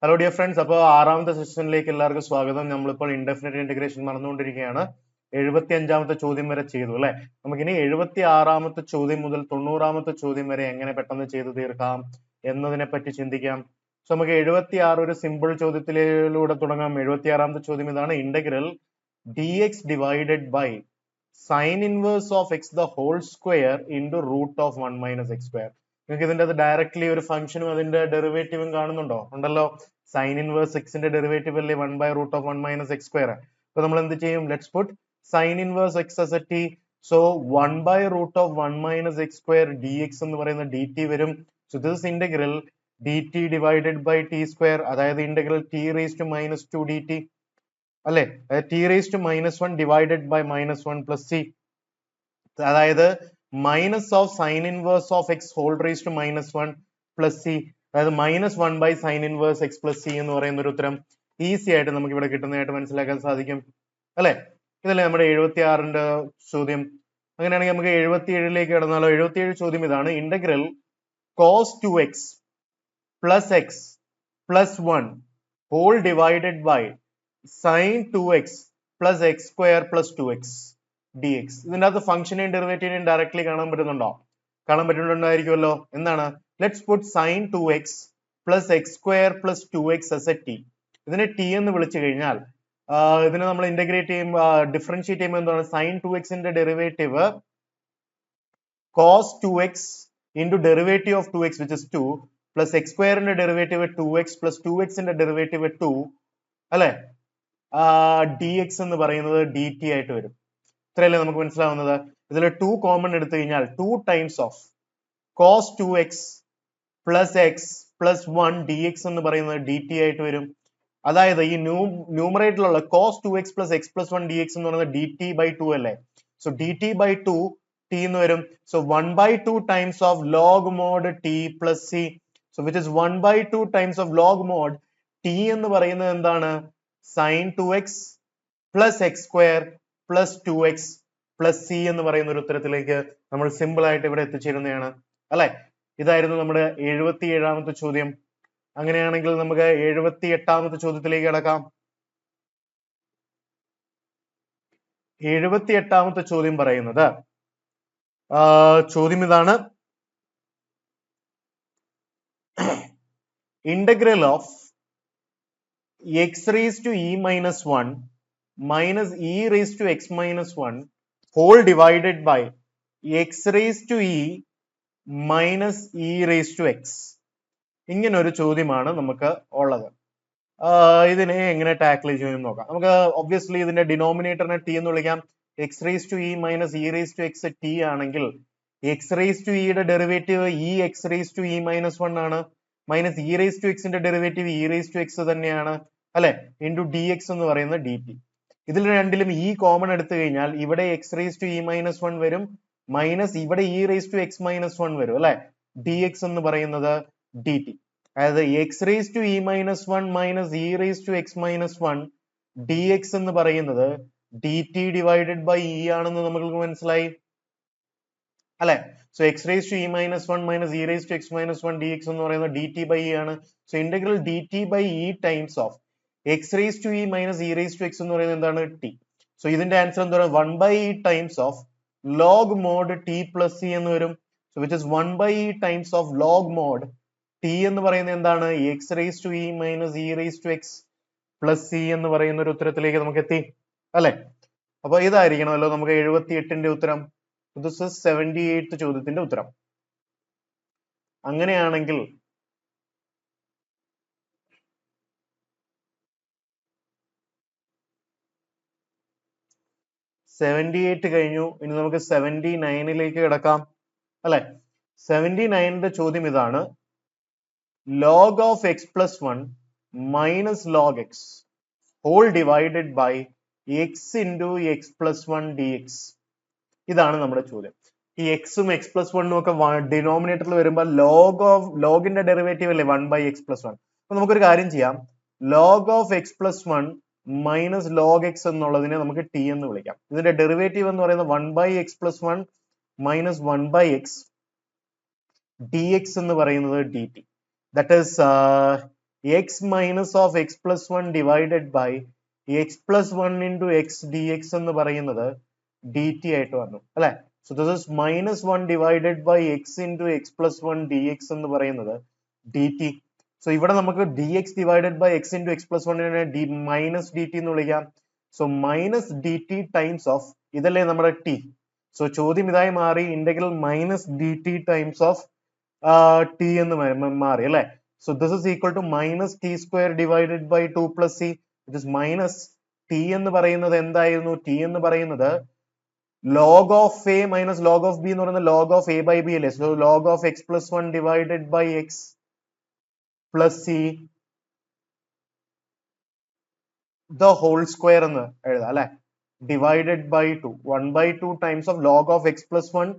Hello dear friends, അപ്പോൾ ആറാമത്തെ സെഷനിലേക്ക് എല്ലാവർക്കും സ്വാഗതം. നമ്മളിപ്പോൾ ഇൻഡെഫിനിറ്റ് ഇന്റഗ്രേഷൻ നടന്നുകൊണ്ടിരിക്കുകയാണ്. 75ാമത്തെ ചോദ്യം വരെ ചെയ്തു അല്ലെ. നമുക്കിനി 76ാമത്തെ ചോദ്യം മുതൽ 90ാമത്തെ ചോദ്യം വരെ എങ്ങനെ പെട്ടെന്ന് ചെയ്തു തീർക്കാം എന്നതിനെ പറ്റി ചിന്തിക്കാം. സോ നമുക്ക് 76 ഒരു സിമ്പിൾ ചോദ്യത്തിലൂടെ തുടങ്ങാം. 76ാമത്തെ ചോദ്യം ഇതാണ്: integral d x divided by sine inverse of x the whole square into root of 1 minus x square. നിങ്ങൾക്ക് ഇതിന്റെ അത് ഡയറക്ട്ലി ഒരു ഫംഗ്ഷനും അതിന്റെ ഡെറിവേറ്റീവും കാണുന്നുണ്ടോ? ഉണ്ടല്ലോ. സൈൻ ഇൻവേഴ്സ് എക്സിന്റെ ഡെറിവേറ്റീവ് അല്ലേ 1 by root of 1 minus x square. അപ്പൊ നമ്മൾ എന്ത് ചെയ്യും? Let's put sine inverse x as a t. So 1 by root of 1 minus x square d x എന്ന് പറയുന്ന ഡി ടി വരും. So this integral d t divided by t square, അതായത് integral t raise to minus 2 d t അല്ലെ, t raise to minus 1 divided by minus 1 plus c, അതായത് minus of sine inverse of x whole raise to minus 1 plus c, അതായത് minus 1 by sine inverse x plus c എന്ന് പറയുന്ന ഒരു ഉത്തരം easy ആയിട്ട് നമുക്ക് ഇവിടെ കിട്ടുന്നതായിട്ട് മനസ്സിലാക്കാൻ സാധിക്കും അല്ലെ. ഇതല്ലേ നമ്മുടെ 76ന്റെ ചോദ്യം. അങ്ങനെയാണെങ്കിൽ നമുക്ക് 77ലേക്ക് കടന്നാലോ. 77 ചോദ്യം ഇതാണ്: integral cos 2x plus x plus 1 whole divided by sine 2x plus x square plus 2x dx. ഇതിന്റെ അകത്ത് ഫംഗ്ഷനെയും ഡെറിവേറ്റീവിനെയും ഡയറക്ട്ലി കാണാൻ പറ്റുന്നുണ്ടോ? കാണാൻ പറ്റുന്നുണ്ടായിരിക്കുമല്ലോ. എന്താണ്? Let's put sine 2x plus x square plus 2x as a t. ഇതിനെ t എന്ന് വിളിച്ചു കഴിഞ്ഞാൽ ഇതിനെ നമ്മൾ ഇന്റഗ്രേറ്റ് ചെയ്യുമ്പോൾ ഡിഫറൻഷിയേറ്റ് ചെയ്യുമ്പോൾ എന്താണ്? സൈൻ 2xന്റെ derivative cos 2x into derivative of 2x which is 2 plus x square ന്റെ ഡെറിവേറ്റീവ് 2x plus 2x ന്റെ ഡെറിവേറ്റീവ് 2 അല്ലെ, dx എന്ന് പറയുന്നത് dt ആയിട്ട് വരും. ഇത്രയല്ലേ നമുക്ക് മനസ്സിലാവുന്നത്. ഇതിൽ 2 കോമൺ എടുത്തു കഴിഞ്ഞാൽ 2 times of cos 2x plus x plus 1 dx എന്ന് പറയുന്നത് dt ആയിട്ട് വരും. അതായത് ഈ ന്യൂമറേറ്ററിലുള്ള cos 2x plus x plus 1 dx എന്ന് പറയുന്നത് dt by 2 അല്ലേ. സോ dt by 2 t എന്ന് വരും. So 1 by 2 times of log mod t plus c. So which is 1 by 2 times of log mod t എന്ന് പറയുന്നത് എന്താണ്? Sine 2x plus x square plus 2x plus c എന്ന് പറയുന്ന ഒരു ഉത്തരത്തിലേക്ക് നമ്മൾ simple ആയിട്ട് ഇവിടെ എത്തിച്ചേരുന്നതാണ് അല്ലെ. ഇതായിരുന്നു നമ്മുടെ 77ാമത്തെ ചോദ്യം. അങ്ങനെയാണെങ്കിൽ നമുക്ക് 78ാമത്തെ ചോദ്യത്തിലേക്ക് കടക്കാം. 78ാമത്തെ ചോദ്യം പറയുന്നത് ചോദ്യം ഇതാണ്: integral of x raise to e minus 1 minus e raised to x minus 1 whole divided by x raised to e minus e raised to x. ഇങ്ങനെ ഒരു ചോദ്യമാണ് നമുക്ക് ഉള്ളത്. ഇതിനെ എങ്ങനെ ടാക്കിൾ ചെയ്യുമെന്ന് നോക്കാം. നമുക്ക് ഒബ്വിയസ്ലി ഇതിന്റെ ഡിനോമിനേറ്ററിനെ ടി എന്ന് വിളിക്കാം. X raise to e minus e raise to x t ആണെങ്കിൽ എക്സ് റേസ് ടു ഇയുടെ derivative e x raise to e minus 1 ആണ്. മൈനസ് ഇ റേസ് ടു എക്സിന്റെ derivative e raise to x തന്നെയാണ് അല്ലെ, into D x എന്ന് പറയുന്നത് d T. ഇതിൽ രണ്ടിലും ഈ കോമൺ എടുത്തു കഴിഞ്ഞാൽ ഇവിടെ x raise to e minus 1 വരും, മൈനസ് ഇവിടെ e raise to x minus 1 വരും അല്ലെ. ഡി എക്സ് എന്ന് പറയുന്നത് ഡി ടി, അതായത് x raise to e minus 1 minus e raise to x minus 1 d x എന്ന് പറയുന്നത് d t divided by e ആണെന്ന് നമുക്ക് മനസ്സിലായി അല്ലെ. So x raise to e minus 1 minus e raise to x minus 1 d x എന്ന് പറയുന്നത് d t by e ആണ്. So integral d t by e times of x raise to e minus e raise to x എന്ന് പറയുന്നത് എന്താണ്? T. So ഇതിന്റെ answer എന്താ പറയുക? 1 by e times of log mod t plus c എന്ന് വരും. So which is 1 by e times of log mod t എന്ന് പറയുന്നത് എന്താണ്? X raise to e minus e raise to x plus c എന്ന് പറയുന്ന ഒരു ഉത്തരത്തിലേക്ക് നമുക്ക് എത്തി അല്ലെ. അപ്പൊ ഇതായിരിക്കണമല്ലോ നമുക്ക് 78ന്റെ ഉത്തരം. ദിസ് ഇസ് 78th ചോദ്യത്തിന്റെ ഉത്തരം. അങ്ങനെയാണെങ്കിൽ 78 കഴിഞ്ഞു. ഇനി നമുക്ക് 79ലേക്ക് കിടക്കാം അല്ലെ. 79ന്റെ ചോദ്യം ഇതാണ്: log of x plus 1 minus log x whole divided by x into x plus 1 dx. ഇതാണ് നമ്മുടെ ചോദ്യം. ഈ എക്സും എക്സ് പ്ലസ് 1 ഒക്കെ ഡിനോമിനേറ്ററിൽ വരുമ്പോൾ ലോഗിന്റെ ഡെറിവേറ്റീവ് അല്ലേ 1 ബൈ എക്സ് പ്ലസ് 1. അപ്പൊ നമുക്കൊരു കാര്യം ചെയ്യാം. log of x plus 1 minus log X എന്നുള്ളതിനെ നമുക്ക് ടി എന്ന് വിളിക്കാം. ഇതിന്റെ ഡെറിവേറ്റീവ് എന്ന് പറയുന്നത് 1 by x plus 1 minus 1 by x d x എന്ന് പറയുന്നത് d t. That is x minus of x plus 1 divided by x plus 1 into x dx എന്ന് പറയുന്നത് dt ആയിട്ട് വന്നു അല്ലെ. So this is minus 1 divided by x into x plus 1 dx എന്ന് പറയുന്നത് dt. So ഇവിടെ നമുക്ക് dx divided by x into x plus 1 നെ minus dt എന്ന് വിളിക്കാം. So minus dt times of ഇതല്ലേ നമ്മുടെ t. So ചോദ്യം ഇതായി മാറി integral minus dt times of t എന്ന് മാറി അല്ലെ. So this is equal to minus t square divided by 2 plus c, which is minus t എന്ന് പറയുന്നത് എന്തായിരുന്നു? t എന്ന് പറയുന്നത് log of a minus log of b എന്ന് പറയുന്നത് log of a by b അല്ലേ. So log of x plus 1 divided by x plus c the whole square എന്ന് എഴുതാം അല്ലെ. divided by 2, 1 by 2 times of log of x plus 1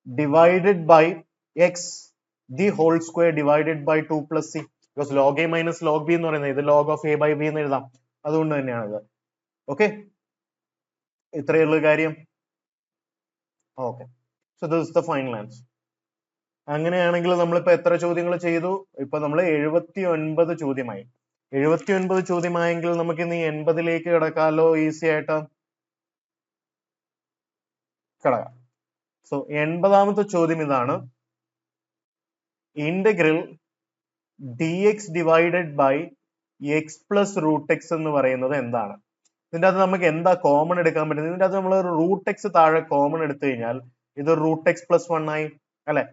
divided by x the whole square divided by 2 plus c, because log a minus log b എന്ന് പറയുന്നത് ഇത് log of a by b എന്ന് എഴുതാം, അതുകൊണ്ട് തന്നെയാണ് ഇത്. ഓക്കെ, ഇത്രയേ ഉള്ളൂ കാര്യം. Okay, so this is the final answer. അങ്ങനെയാണെങ്കിൽ നമ്മളിപ്പോ എത്ര ചോദ്യങ്ങൾ ചെയ്തു? ഇപ്പൊ നമ്മൾ 79 ചോദ്യമായി. 79 ചോദ്യമായെങ്കിൽ നമുക്ക് ഇനി 80ലേക്ക് കിടക്കാലോ, ഈസി ആയിട്ട് കിടക്കാം. സോ 80ാമത്തെ ചോദ്യം ഇതാണ്. Integral dx divided by x plus root x എന്ന് പറയുന്നത് എന്താണ്? ഇതിന്റെ അകത്ത് നമുക്ക് എന്താ കോമൺ എടുക്കാൻ പറ്റുന്നത്? ഇതിന്റെ അകത്ത് നമ്മൾ റൂട്ട് എക്സ് താഴെ കോമൺ എടുത്തു കഴിഞ്ഞാൽ ഇത് റൂട്ട് എക്സ് പ്ലസ് 1 ആയി അല്ലെ.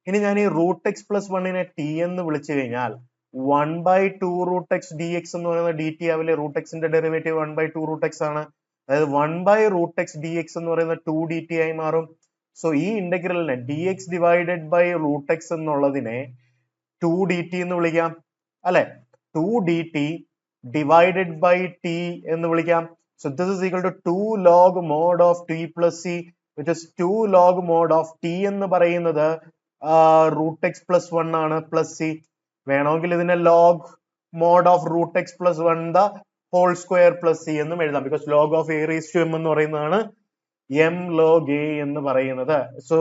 ഇനി ഞാൻ ഈ റൂട്ട് എക്സ് പ്ലസ് 1നെ ടി എന്ന് വിളിച്ചു കഴിഞ്ഞാൽ 1 by 2 root x d x എന്ന് പറയുന്നത് ഡി ടി ആവില്ലേ? റൂട്ട് എക്സിന്റെ ഡെറിവേറ്റീവ് 1 by 2 റൂട്ട് എക്സ് ആണ്. അതായത് 1 by root x d x എന്ന് പറയുന്നത് 2 ഡി ടി ആയി മാറും. സോ ഈ ഇന്റഗ്രലിനെ d x divided by root x എന്നുള്ളതിനെ 2 ഡി ടി എന്ന് വിളിക്കാം അല്ലെ. 2 d t divided by t എന്ന് വിളിക്കാം. So this is equal to 2 log mod of t plus c, which is 2 log mod of t എന്ന് പറയുന്നത് റൂട്ട് എക്സ് പ്ലസ് 1 ആണ് plus C. വേണമെങ്കിൽ ഇതിനെ log mod of root x plus 1 the whole square plus c എന്നും എഴുതാം, because log of a raised to m എന്ന് പറയുന്നതാണ് m log a എന്ന് പറയുന്നത്. സോ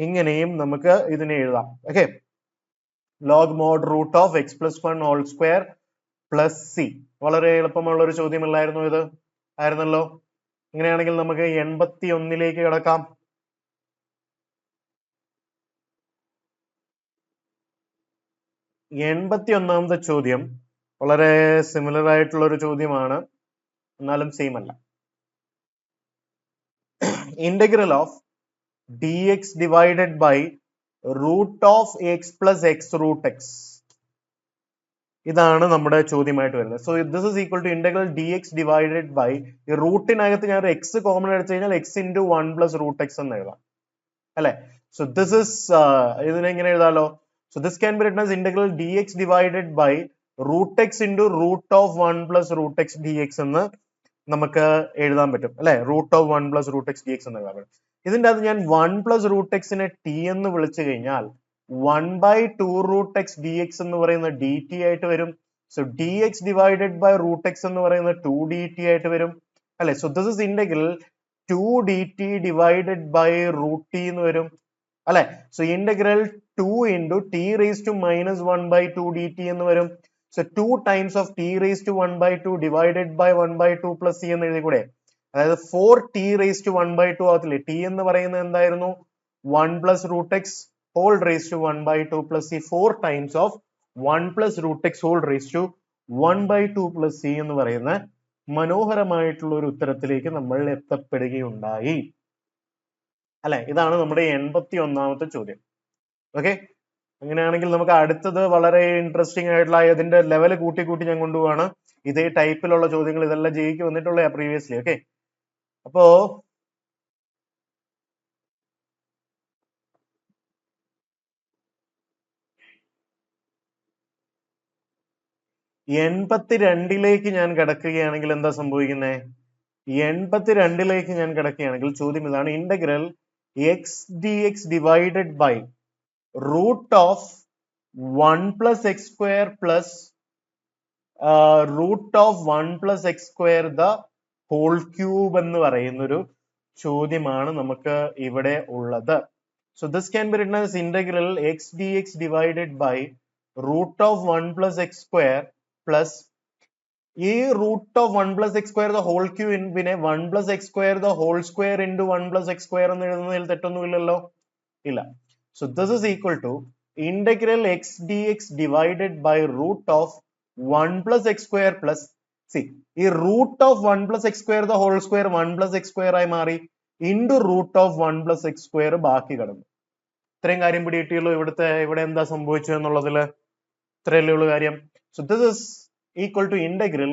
ഇങ്ങനെയും നമുക്ക് ഇതിനെ എഴുതാം. Okay, log mod root of x plus 1 whole square plus c. വളരെ എളുപ്പമുള്ള ഒരു ചോദ്യമല്ലായിരുന്നു ഇത്? ആയിരുന്നല്ലോ. ഇങ്ങനെയാണെങ്കിൽ നമുക്ക് 81ലേക്ക് കിടക്കാം. 81ാമത്തെ ചോദ്യം വളരെ സിമിലർ ആയിട്ടുള്ള ഒരു ചോദ്യമാണ്, എന്നാലും സെയിം അല്ല. Integral of dx divided by root of x plus x root x, ഇതാണ് നമ്മുടെ ചോദ്യമായിട്ട് വരുന്നത്. So this is equal to integral d x divided by, ഈ റൂട്ടിനകത്ത് ഞാൻ ഒരു എക്സ് കോമൺ എടുത്തു കഴിഞ്ഞാൽ x into 1 plus root x എന്ന് എഴുതാം അല്ലെ. സോ ദിസ് ഇസ് ഇതിനെങ്ങനെ എഴുതാലോ? So this can be written as integral d x divided by root x into root of 1 plus root x d x എന്ന് നമുക്ക് എഴുതാൻ പറ്റും അല്ലെ. Root of 1 plus root x d x എന്ന് എഴുതാൻ പറ്റും. ഇതിന്റെ അത് ഞാൻ 1 പ്ലസ് റൂട്ട് എക്സിനെ ടി എന്ന് വിളിച്ചു കഴിഞ്ഞാൽ 1 by 2 root x d x എന്ന് പറയുന്ന ഡി ടി ആയിട്ട് വരും. So d x divided by root x എന്ന് പറയുന്ന 2 ഡി ടി ആയിട്ട് വരും അല്ലെ. So this is integral 2 d t divided by root t എന്ന് വരും അല്ലെ. So integral 2 into t raise to minus 1 by 2 d t എന്ന് വരും. So 2 times of t raise to 1 by 2 divided by 1 by 2 plus c എന്ന് എഴുതി കൂടെ. അതായത് 4 t raise to 1 by 2 ആവത്തില്ലേ? ടി എന്ന് പറയുന്നത് എന്തായിരുന്നു? 1 plus root x whole raised to 1 by 2 plus c, 4 times of 1 plus root x whole raised to 1 by 2 plus c എന്ന് പറയുന്ന മനോഹരമായിട്ടുള്ള ഒരു ഉത്തരത്തിലേക്ക് നമ്മൾ എത്തപ്പെടുകയുണ്ടായി അല്ലെ. ഇതാണ് നമ്മുടെ 81ാമത്തെ ചോദ്യം. ഓക്കെ, അങ്ങനെയാണെങ്കിൽ നമുക്ക് അടുത്തത് വളരെ ഇൻട്രസ്റ്റിംഗ് ആയിട്ടുള്ള, ഇതിന്റെ ലെവൽ കൂട്ടി കൂട്ടി ഞാൻ കൊണ്ടുപോവാണ്. ഇതേ ടൈപ്പിലുള്ള ചോദ്യങ്ങൾ ഇതെല്ലാം ജയിക്ക് വന്നിട്ടുള്ള പ്രീവിയസ്ലി. ഓക്കെ, അപ്പോ 82ലേക്ക് ഞാൻ കിടക്കുകയാണെങ്കിൽ എന്താ സംഭവിക്കുന്നത്? 82ലേക്ക് ഞാൻ കിടക്കുകയാണെങ്കിൽ ചോദ്യം ഇതാണ്. Integral x d x divided by root of 1 plus x square plus root of 1 plus x square the whole cube എന്ന് പറയുന്നൊരു ചോദ്യമാണ് നമുക്ക് ഇവിടെ ഉള്ളത്. So this can be written as integral x d x divided by root of 1 plus x square plus ഈ root of 1 plus x square the whole ക്യൂബിനെ 1 plus x square the whole square into 1 plus x square എന്ന് എഴുതുന്നതിൽ തെറ്റൊന്നുമില്ലല്ലോ, ഇല്ല. So this is equal to integral x d x divided by root of 1 plus x square plus c ഈ root of 1 plus x square the whole square 1 plus x square ആയി മാറി into root of 1 plus x square ബാക്കി കിടന്നു. ഇത്രയും കാര്യം പിടികിട്ടിയുള്ളൂ. ഇവിടെ എന്താ സംഭവിച്ചത് എന്നുള്ളതില് ഇത്രയല്ലേ ഉള്ളൂ കാര്യം. So this is equal to integral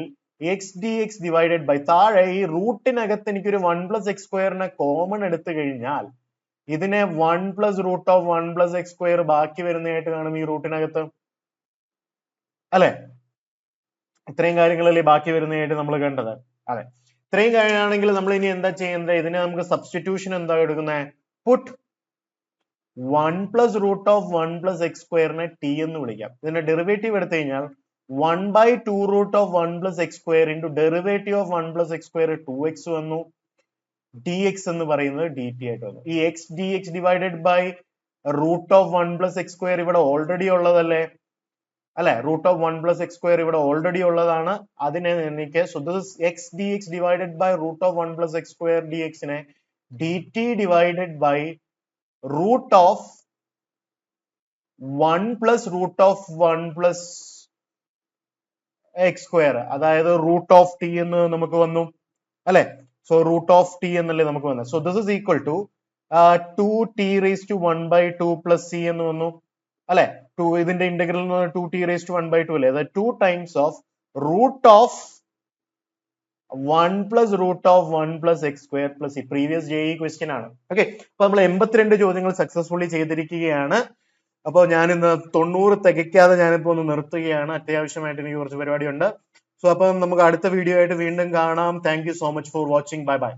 x d x divided by താഴെ ഈ റൂട്ടിനകത്ത് എനിക്കൊരു 1 പ്ലസ് എക്സ് സ്ക്വയറിനെ കോമൺ എടുത്തു കഴിഞ്ഞാൽ ഇതിനെ 1 plus root of 1 plus x square ബാക്കി വരുന്നതായിട്ട് കാണും ഈ റൂട്ടിനകത്ത്, അല്ലെ? ഇത്രയും കാര്യങ്ങളല്ലേ ബാക്കി വരുന്നതായിട്ട് നമ്മൾ കണ്ടത്. അതെ, ഇത്രയും കാര്യമാണെങ്കിൽ നമ്മൾ ഇനി എന്താ ചെയ്യുന്നത്? ഇതിനെ നമുക്ക് സബ്സ്റ്റിറ്റ്യൂഷൻ എന്താ എടുക്കുന്നത്? Put 1 plus root of 1 plus x സ്ക്വയറിനെ ടി എന്ന് വിളിക്കാം. ഇതിന്റെ ഡെറിവേറ്റീവ് എടുത്തു കഴിഞ്ഞാൽ 1 by 2 root of 1 plus x square into derivative of 1 plus x square 2x വന്നു. dx എന്ന് പറയുന്നത് dt ആയിട്ട് വന്നു. ഈ x dx divided by root of 1 plus x square ഇവിടെ ഓൾറെഡി ഉള്ളതല്ലേ, അല്ലെ? Root of 1 plus x square ഇവിടെ ഓൾറെഡി ഉള്ളതാണ്. അതിനെ എനിക്ക് so this is x dx divided by root of 1 plus x square dx നെ dt divided by root of 1 plus root of 1 plus x square, അതായത് root of t എന്ന് നമുക്ക് വന്നു, അല്ലെ? സോ റൂട്ട് ഓഫ് ടി എന്നല്ലേ നമുക്ക് വന്നത്. So this is equal to 2t raise to 1 by 2 plus c എന്ന് വന്നു, അല്ലെ? ഇതിന്റെ integral 2t raise to 1 by 2 അല്ലേ? അതായത് 2 times of root of 1 plus root of 1 plus x square plus ഈ പ്രീവിയസ് JEE ക്വസ്റ്റ്യൻ ആണ്. ഓക്കെ, അപ്പൊ നമ്മൾ 82 ചോദ്യങ്ങൾ സക്സസ്ഫുള്ളി ചെയ്തിരിക്കുകയാണ്. അപ്പോൾ ഞാൻ ഇന്ന് 90 തികയ്ക്കാതെ ഞാനിപ്പോ ഒന്ന് നിർത്തുകയാണ്. അത്യാവശ്യമായിട്ട് എനിക്ക് കുറച്ച് പരിപാടിയുണ്ട്. സോ അപ്പം നമുക്ക് അടുത്ത വീഡിയോ ആയിട്ട് വീണ്ടും കാണാം. Thank you so much for watching. Bye bye.